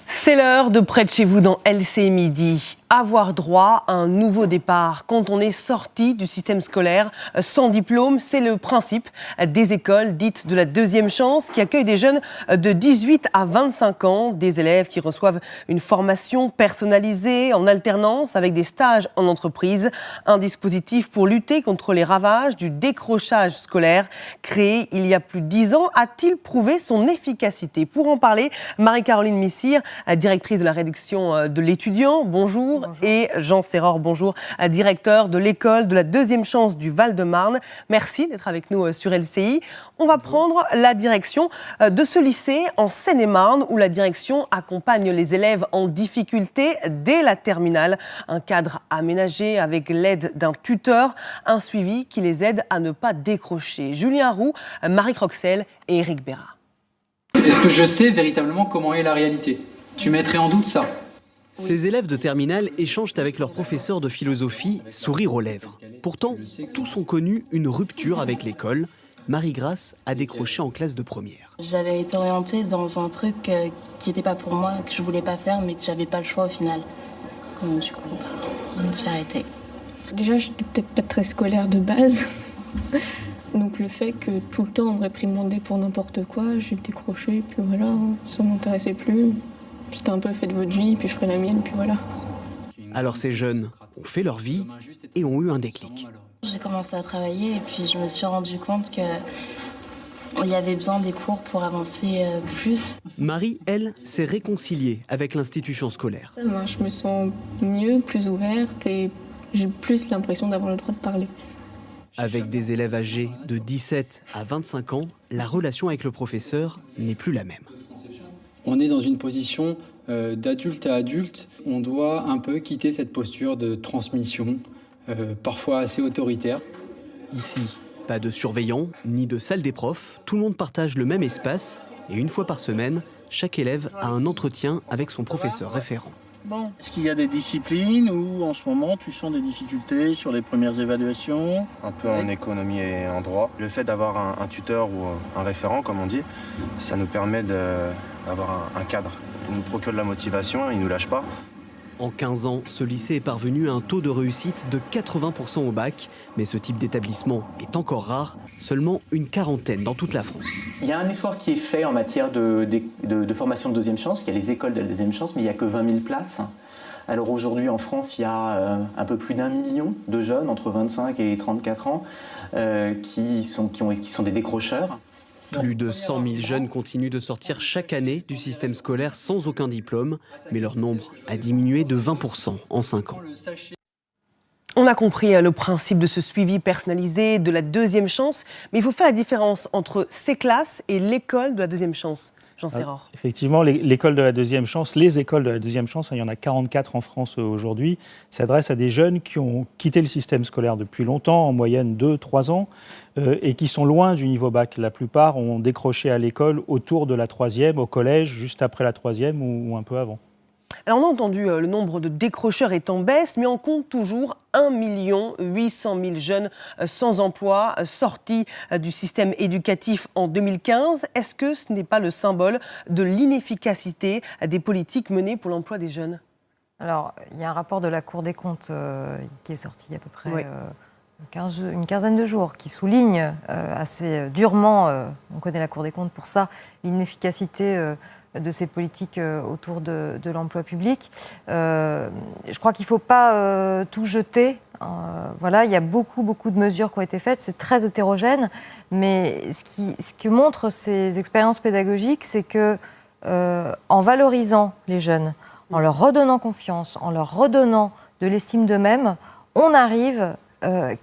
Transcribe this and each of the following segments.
C'est l'heure de Près de chez vous dans LCI Midi. Avoir droit à un nouveau départ quand on est sorti du système scolaire sans diplôme, c'est le principe des écoles dites de la deuxième chance qui accueillent des jeunes de 18 à 25 ans, des élèves qui reçoivent une formation personnalisée en alternance avec des stages en entreprise. Un dispositif pour lutter contre les ravages du décrochage scolaire créé il y a plus de 10 ans a-t-il prouvé son efficacité? Pour en parler, Marie-Caroline Missire, directrice de la rédaction de l'Étudiant, bonjour. Bonjour. Et Jean Serror, bonjour, directeur de l'école de la deuxième chance du Val-de-Marne. Merci d'être avec nous sur LCI. On va prendre la direction de ce lycée en Seine-et-Marne où la direction accompagne les élèves en difficulté dès la terminale. Un cadre aménagé avec l'aide d'un tuteur, un suivi qui les aide à ne pas décrocher. Julien Roux, Marie Croxel et Éric Béra. Est-ce que je sais véritablement comment est la réalité? Tu mettrais en doute ça? Ces élèves de terminale échangent avec leur professeur de philosophie, sourire aux lèvres. Pourtant, tous ont connu une rupture avec l'école. Marie-Grace a décroché en classe de première. J'avais été orientée dans un truc qui n'était pas pour moi, que je voulais pas faire, mais que j'avais pas le choix au final. Donc, du coup, j'ai arrêté. Déjà, je n'étais peut-être pas très scolaire de base. Donc le fait que tout le temps on me réprimandait pour n'importe quoi, j'ai décroché, puis voilà, ça m'intéressait plus. C'était un peu fait de votre vie, puis je ferai la mienne, puis voilà. Alors ces jeunes ont fait leur vie et ont eu un déclic. J'ai commencé à travailler et puis je me suis rendu compte qu'il y avait besoin des cours pour avancer plus. Marie, elle, s'est réconciliée avec l'institution scolaire. Je me sens mieux, plus ouverte et j'ai plus l'impression d'avoir le droit de parler. Avec des élèves âgés de 17 à 25 ans, la relation avec le professeur n'est plus la même. On est dans une position d'adulte à adulte. On doit un peu quitter cette posture de transmission, parfois assez autoritaire. Ici, pas de surveillant, ni de salle des profs. Tout le monde partage le même espace. Et une fois par semaine, chaque élève a un entretien avec son professeur référent. Bon, est-ce qu'il y a des disciplines où en ce moment tu sens des difficultés sur les premières évaluations? Un peu en économie et en droit. Le fait d'avoir un tuteur ou un référent, comme on dit, ça nous permet d'avoir un cadre. Il nous procure de la motivation, il ne nous lâche pas. En 15 ans, ce lycée est parvenu à un taux de réussite de 80% au bac. Mais ce type d'établissement est encore rare, seulement une quarantaine dans toute la France. Il y a un effort qui est fait en matière de formation de deuxième chance. Il y a les écoles de la deuxième chance, mais il n'y a que 20 000 places. Alors aujourd'hui en France, il y a un peu plus d'1 million de jeunes entre 25 et 34 ans qui sont des décrocheurs. Plus de 100 000 jeunes continuent de sortir chaque année du système scolaire sans aucun diplôme, mais leur nombre a diminué de 20% en 5 ans. On a compris le principe de ce suivi personnalisé, de la deuxième chance, mais il faut faire la différence entre ces classes et l'école de la deuxième chance. Jean Serror. Effectivement, l'école de la deuxième chance, les écoles de la deuxième chance, il y en a 44 en France aujourd'hui, s'adressent à des jeunes qui ont quitté le système scolaire depuis longtemps, en moyenne 2-3 ans, et qui sont loin du niveau bac. La plupart ont décroché à l'école autour de la 3e, au collège, juste après la 3e ou un peu avant. Alors on a entendu, le nombre de décrocheurs est en baisse, mais on compte toujours 1 800 000 jeunes sans emploi, sortis du système éducatif en 2015. Est-ce que ce n'est pas le symbole de l'inefficacité des politiques menées pour l'emploi des jeunes? Alors, il y a un rapport de la Cour des comptes qui est sorti il y a à peu près une quinzaine de jours, qui souligne assez durement, on connaît la Cour des comptes pour ça, l'inefficacité de ces politiques autour de l'emploi public. Je crois qu'il ne faut pas tout jeter. Voilà, il y a beaucoup de mesures qui ont été faites, c'est très hétérogène, mais ce que montrent ces expériences pédagogiques, c'est que en valorisant les jeunes, en leur redonnant confiance, en leur redonnant de l'estime d'eux-mêmes, on arrive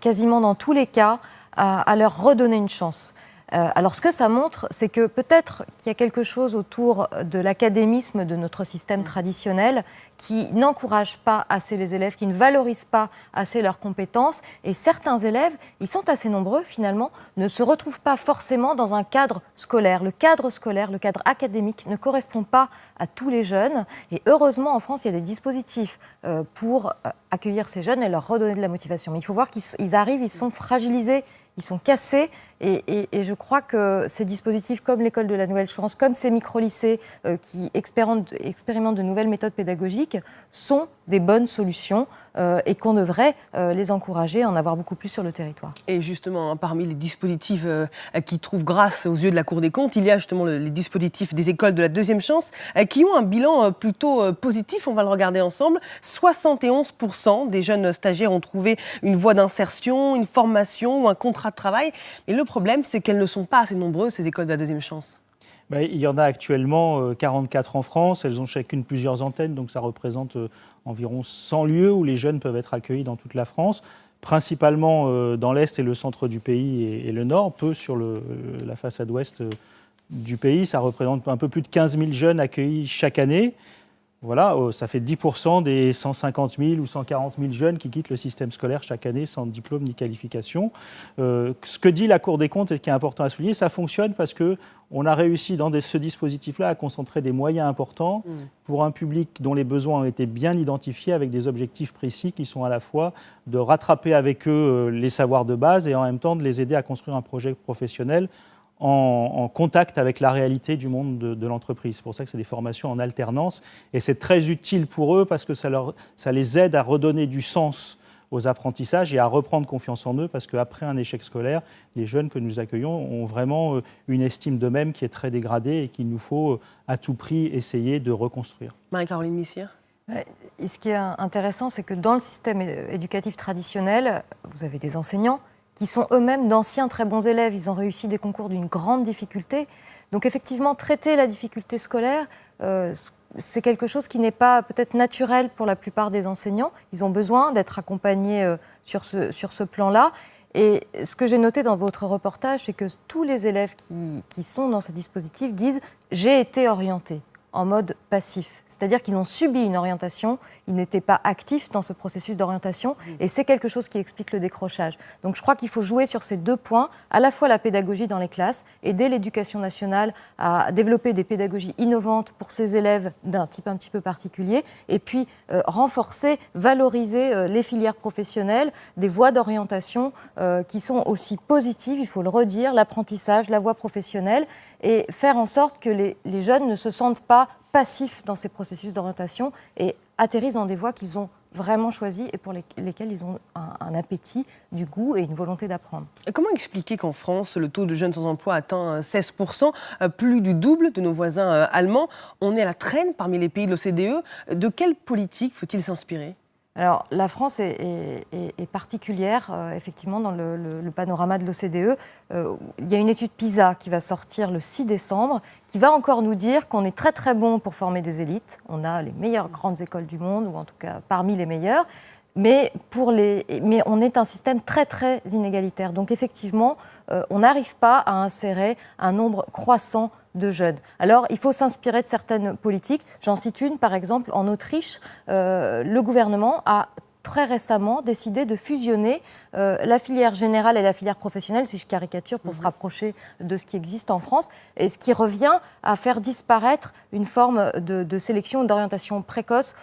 quasiment dans tous les cas à leur redonner une chance. Alors ce que ça montre, c'est que peut-être qu'il y a quelque chose autour de l'académisme de notre système traditionnel qui n'encourage pas assez les élèves, qui ne valorise pas assez leurs compétences. Et certains élèves, ils sont assez nombreux finalement, ne se retrouvent pas forcément dans un cadre scolaire. Le cadre scolaire, le cadre académique ne correspond pas à tous les jeunes. Et heureusement, en France, il y a des dispositifs pour accueillir ces jeunes et leur redonner de la motivation. Mais il faut voir qu'ils arrivent, ils sont fragilisés, ils sont cassés Et je crois que ces dispositifs comme l'école de la Nouvelle Chance, comme ces micro-lycées qui expérimentent de nouvelles méthodes pédagogiques sont des bonnes solutions et qu'on devrait les encourager à en avoir beaucoup plus sur le territoire. Et justement, parmi les dispositifs qui trouvent grâce aux yeux de la Cour des comptes, il y a justement les dispositifs des écoles de la deuxième chance qui ont un bilan plutôt positif. On va le regarder ensemble. 71% des jeunes stagiaires ont trouvé une voie d'insertion, une formation ou un contrat de travail. Mais le problème, c'est qu'elles ne sont pas assez nombreuses, ces écoles de la deuxième chance. Il y en a actuellement 44 en France. Elles ont chacune plusieurs antennes, donc ça représente environ 100 lieux où les jeunes peuvent être accueillis dans toute la France, principalement dans l'Est et le centre du pays et le Nord, peu sur la façade ouest du pays. Ça représente un peu plus de 15 000 jeunes accueillis chaque année. Voilà, ça fait 10% des 150 000 ou 140 000 jeunes qui quittent le système scolaire chaque année sans diplôme ni qualification. Ce que dit la Cour des comptes et qui est important à souligner, ça fonctionne parce qu'on a réussi dans ce dispositif-là à concentrer des moyens importants pour un public dont les besoins ont été bien identifiés avec des objectifs précis qui sont à la fois de rattraper avec eux les savoirs de base et en même temps de les aider à construire un projet professionnel en contact avec la réalité du monde de l'entreprise. C'est pour ça que c'est des formations en alternance et c'est très utile pour eux parce que ça les aide à redonner du sens aux apprentissages et à reprendre confiance en eux parce qu'après un échec scolaire, les jeunes que nous accueillons ont vraiment une estime d'eux-mêmes qui est très dégradée et qu'il nous faut à tout prix essayer de reconstruire. Marie-Caroline Messière. Et ce qui est intéressant, c'est que dans le système éducatif traditionnel, vous avez des enseignants qui sont eux-mêmes d'anciens très bons élèves. Ils ont réussi des concours d'une grande difficulté. Donc effectivement, traiter la difficulté scolaire, c'est quelque chose qui n'est pas peut-être naturel pour la plupart des enseignants. Ils ont besoin d'être accompagnés sur ce plan-là. Et ce que j'ai noté dans votre reportage, c'est que tous les élèves qui sont dans ce dispositif disent « j'ai été orienté ». En mode passif. C'est-à-dire qu'ils ont subi une orientation, ils n'étaient pas actifs dans ce processus d'orientation et c'est quelque chose qui explique le décrochage. Donc je crois qu'il faut jouer sur ces deux points, à la fois la pédagogie dans les classes, aider l'éducation nationale à développer des pédagogies innovantes pour ces élèves d'un type un petit peu particulier et puis renforcer, valoriser les filières professionnelles, des voies d'orientation qui sont aussi positives, il faut le redire, l'apprentissage, la voie professionnelle et faire en sorte que les jeunes ne se sentent pas passifs dans ces processus d'orientation et atterrissent dans des voies qu'ils ont vraiment choisies et pour lesquelles ils ont un appétit, du goût et une volonté d'apprendre. Comment expliquer qu'en France, le taux de jeunes sans emploi atteint 16%, plus du double de nos voisins allemands? On est à la traîne parmi les pays de l'OCDE. De quelle politique faut-il s'inspirer ? Alors, la France est particulière, effectivement, dans le panorama de l'OCDE. Il y a une étude PISA qui va sortir le 6 décembre, qui va encore nous dire qu'on est très très bon pour former des élites. On a les meilleures grandes écoles du monde, ou en tout cas parmi les meilleures. Mais on est un système très très inégalitaire. Donc effectivement, on n'arrive pas à insérer un nombre croissant de jeunes. Alors, il faut s'inspirer de certaines politiques. J'en cite une, par exemple, en Autriche, le gouvernement a très récemment décidé de fusionner la filière générale et la filière professionnelle, si je caricature, pour se rapprocher de ce qui existe en France, et ce qui revient à faire disparaître une forme de sélection d'orientation précoce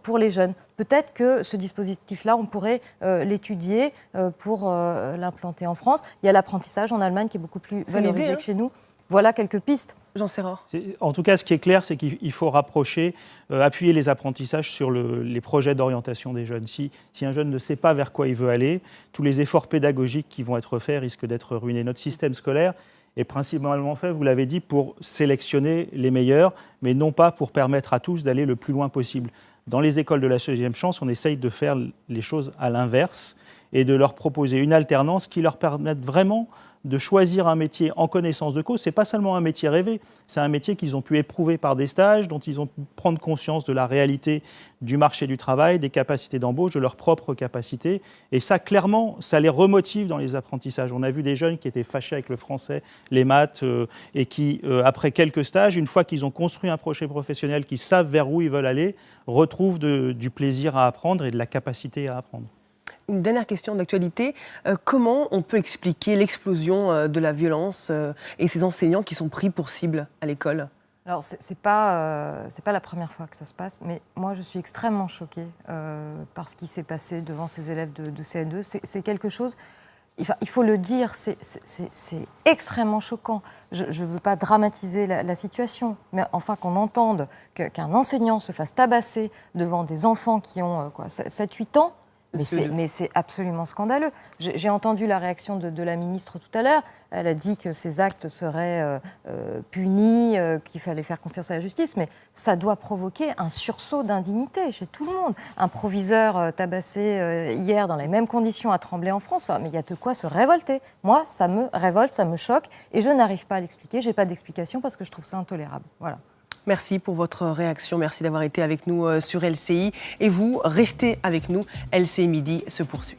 pour les jeunes. Peut-être que ce dispositif-là, on pourrait l'étudier pour l'implanter en France. Il y a l'apprentissage en Allemagne qui est beaucoup plus valorisé que chez nous. Voilà quelques pistes. Jean Serra. En tout cas, ce qui est clair, c'est qu'il faut rapprocher, appuyer les apprentissages sur les projets d'orientation des jeunes. Si un jeune ne sait pas vers quoi il veut aller, tous les efforts pédagogiques qui vont être faits risquent d'être ruinés. Notre système scolaire est principalement fait, vous l'avez dit, pour sélectionner les meilleurs, mais non pas pour permettre à tous d'aller le plus loin possible. Dans les écoles de la deuxième chance, on essaye de faire les choses à l'inverse et de leur proposer une alternance qui leur permette vraiment de choisir un métier en connaissance de cause. Ce n'est pas seulement un métier rêvé, c'est un métier qu'ils ont pu éprouver par des stages, dont ils ont pu prendre conscience de la réalité du marché du travail, des capacités d'embauche, de leurs propres capacités. Et ça, clairement, ça les remotive dans les apprentissages. On a vu des jeunes qui étaient fâchés avec le français, les maths, et qui, après quelques stages, une fois qu'ils ont construit un projet professionnel, qu'ils savent vers où ils veulent aller, retrouvent du plaisir à apprendre et de la capacité à apprendre. Une dernière question d'actualité. Comment on peut expliquer l'explosion de la violence et ces enseignants qui sont pris pour cible à l'école ? Alors, c'est pas la première fois que ça se passe, mais moi, je suis extrêmement choquée par ce qui s'est passé devant ces élèves de CN2. C'est quelque chose... il faut le dire, c'est extrêmement choquant. Je ne veux pas dramatiser la situation, mais enfin qu'on entende qu'un enseignant se fasse tabasser devant des enfants qui ont 7-8 ans, mais c'est absolument scandaleux. J'ai entendu la réaction de la ministre tout à l'heure. Elle a dit que ces actes seraient punis, qu'il fallait faire confiance à la justice, mais ça doit provoquer un sursaut d'indignité chez tout le monde. Un proviseur tabassé hier dans les mêmes conditions à Tremblay en France, mais il y a de quoi se révolter. Moi, ça me révolte, ça me choque, et je n'arrive pas à l'expliquer. Je n'ai pas d'explication parce que je trouve ça intolérable. Voilà. Merci pour votre réaction. Merci d'avoir été avec nous sur LCI. Et vous, restez avec nous. LCI Midi se poursuit.